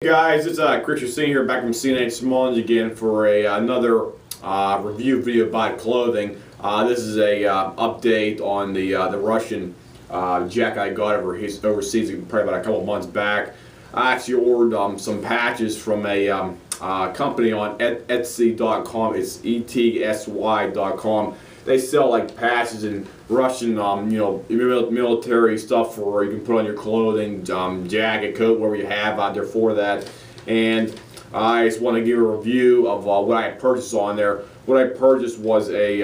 Hey guys, it's Christian here back from CNH Smallings again for another review video about clothing. This is a update on the Russian jacket I got overseas probably about a couple months back. I actually ordered some patches from a company on Etsy.com. It's ETSY.com. They sell like patches and Russian, military stuff for you can put on your clothing, jacket, coat, whatever you have out there for that. And I just want to give a review of what I purchased on there. What I purchased was a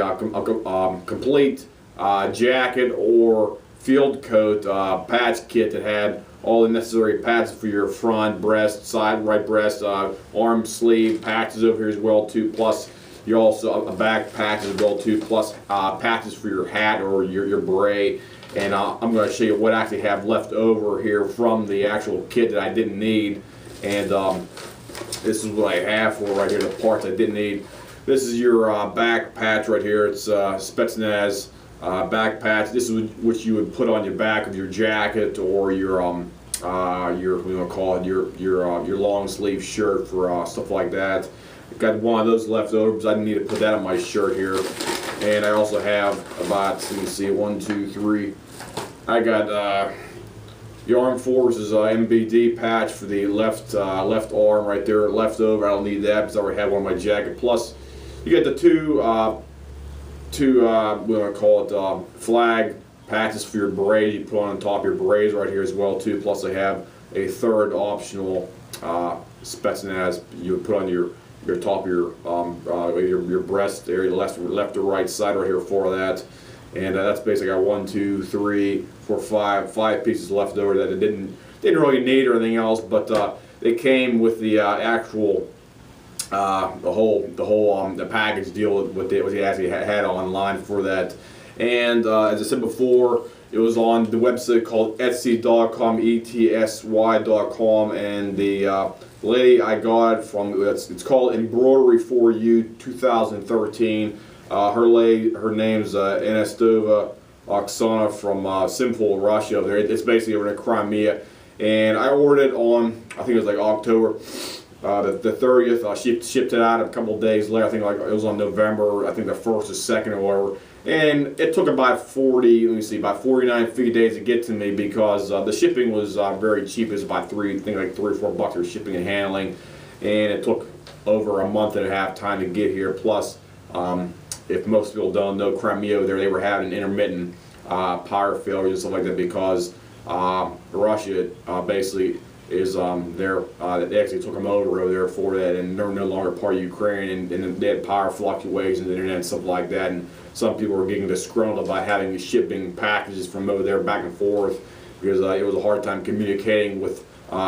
complete jacket or field coat patch kit that had all the necessary patches for your front, breast, side, right breast, arm, sleeve, patches over here as well too. Plus, you also a back patch as well too. Plus, patches for your hat or your beret. And I'm going to show you what I actually have left over here from the actual kit that I didn't need. And this is what I have for right here, the parts I didn't need. This is your back patch right here. It's Spetsnaz back patch. This is what you would put on your back of your jacket or your your long sleeve shirt for stuff like that. I got one of those left over because I didn't need to put that on my shirt here. And I also have about, let me see, 1, 2, 3. I got the Armed Forces MBD patch for the left arm right there, left over. I don't need that because I already have one on my jacket. Plus, you get the two what do I call it, flag patches for your beret. You put on top of your berets right here as well too. Plus, I have a third optional Spetsnaz you would put on your top of your breast area, left or right side right here for that. And that's basically got 1, 2, 3, 4, 5 pieces left over that it didn't really need or anything else, but it came with the actual the package deal with what they actually had online for that. And as I said before, it was on the website called Etsy.com, ETSY.com, and the lady I got it from, it's called Embroidery for You 2013. Her name's Anastova Oksana from Simple, Russia. It's basically over in Crimea, and I ordered it on, I think it was like October the 30th. Shipped it out a couple of days later. I think like it was on November, I think the 1st or 2nd or whatever. And it took about 49, 50 days to get to me because the shipping was very cheap. It was about like $3 or $4 for shipping and handling, and it took over a month and a half time to get here. Plus, if most people don't know, Crimea over there, they were having intermittent power failures and stuff like that because Russia basically is they actually took them over there for that, and they're no longer part of Ukraine, and they had power fluctuations, internet and stuff like that, and some people were getting disgruntled about having shipping packages from over there back and forth because it was a hard time communicating with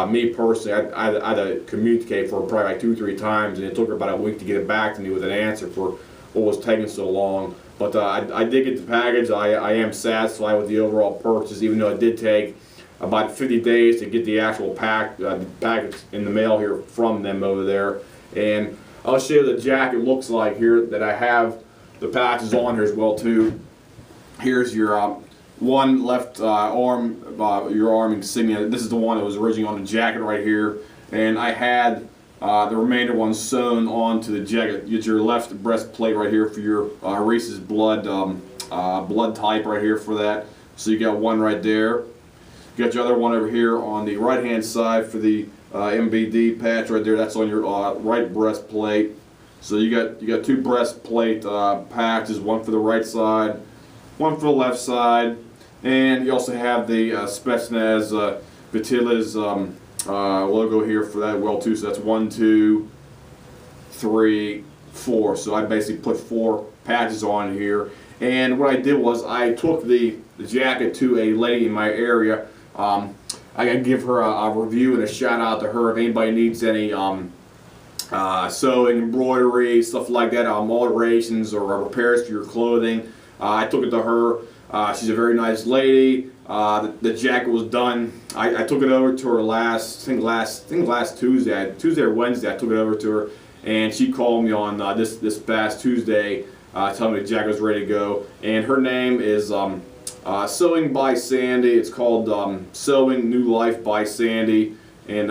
me personally. I had to communicate for probably like 2 or 3 times, and it took about a week to get it back to me with an answer for what was taking so long. But I did get the package. I am satisfied with the overall purchase, even though it did take about 50 days to get the actual package in the mail here from them over there. And I'll show you the jacket looks like here that I have the patches on here as well too. Here's your one left arm, your arm insignia. This is the one that was originally on the jacket right here, and I had the remainder ones sewn onto the jacket. You get your left breastplate right here for your Reese's blood type right here for that. So you got one right there. You got your other one over here on the right hand side for the MBD patch right there. That's on your right breastplate. So you got 2 breastplate patches, one for the right side, one for the left side, and you also have the Spetsnaz Vitila's logo here for that well too. So that's 1, 2, 3, 4. So I basically put 4 patches on here. And what I did was I took the jacket to a lady in my area. I gotta give her a review and a shout out to her if anybody needs any sewing, embroidery, stuff like that, alterations or repairs to your clothing. I took it to her. She's a very nice lady. The jacket was done. I took it over to her last Tuesday or Wednesday. I took it over to her, and she called me on this past Tuesday, telling me the jacket was ready to go. And her name is Sewing by Sandy. It's called Sewing New Life by Sandy, and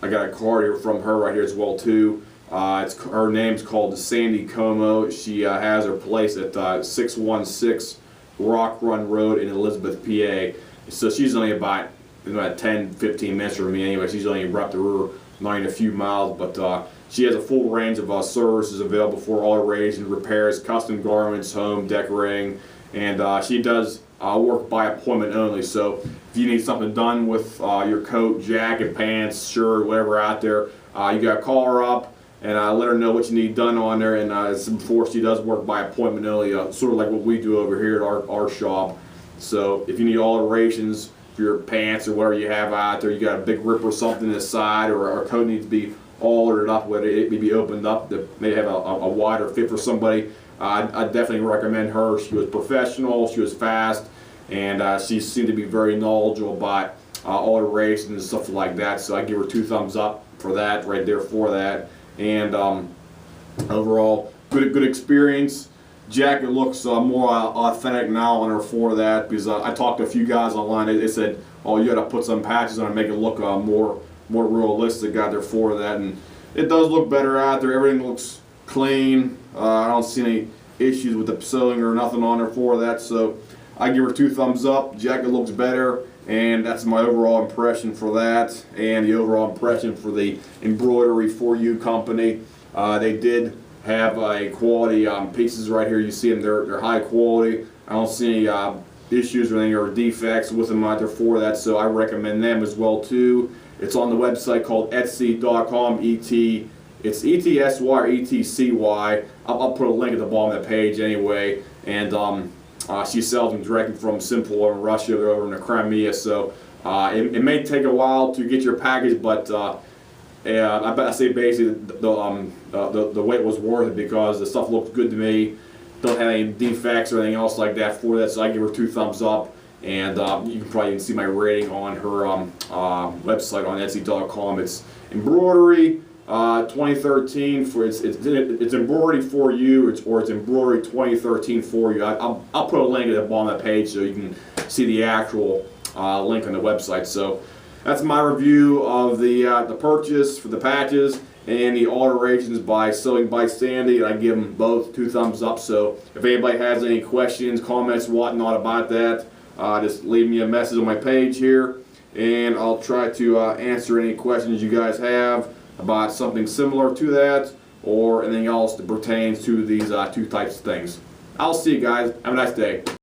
I got a card here from her right here as well too. Her name's called Sandy Como. She has her place at 616 Rock Run Road in Elizabeth, PA. So she's only about 10-15 minutes from me anyway. She's only right up the river, not even a few miles, but she has a full range of services available for alteration, repairs, custom garments, home decorating, and she does work by appointment only. So if you need something done with your coat, jacket, pants, shirt, whatever out there, you got to call her up and let her know what you need done on there. And as before, she does work by appointment only, sort of like what we do over here at our shop. So if you need alterations for your pants or whatever you have out there, you got a big rip or something to the side, or our coat needs to be altered up, whether it may be opened up to maybe have a wider fit for somebody, I definitely recommend her. She was professional, she was fast, and she seemed to be very knowledgeable about alterations and stuff like that. So I give her 2 thumbs up for that, right there for that. And overall, good experience. Jacket looks more authentic now on her for that, because I talked to a few guys online. They said, "Oh, you got to put some patches on and make it look more realistic out there for that." And it does look better out there. Everything looks clean. I don't see any issues with the sewing or nothing on her for that. So I give her 2 thumbs up. Jacket looks better, and that's my overall impression for that, and the overall impression for the Embroidery For You company. They did have a quality pieces right here. You see them, they're high quality. I don't see any issues or anything or defects with them out there for that, so I recommend them as well too. It's on the website called Etsy.com. It's ETSY or ETCY. I'll put a link at the bottom of the page anyway. And she sells them directly from Simple in Russia. They're over in the Crimea, so it may take a while to get your package, but I say basically the wait was worth it, because the stuff looks good to me. Don't have any defects or anything else like that for that, so I give her 2 thumbs up. And you can probably even see my rating on her website on Etsy.com. It's embroidery 2013 for it's embroidery for you, or it's embroidery 2013 for you. I'll put a link at the bottom of the page so you can see the actual link on the website. So that's my review of the purchase for the patches and the alterations by Sewing by Sandy. I give them both 2 thumbs up. So if anybody has any questions, comments, whatnot about that, just leave me a message on my page here, and I'll try to answer any questions you guys have about something similar to that, or anything else that pertains to these 2 types of things. I'll see you guys. Have a nice day.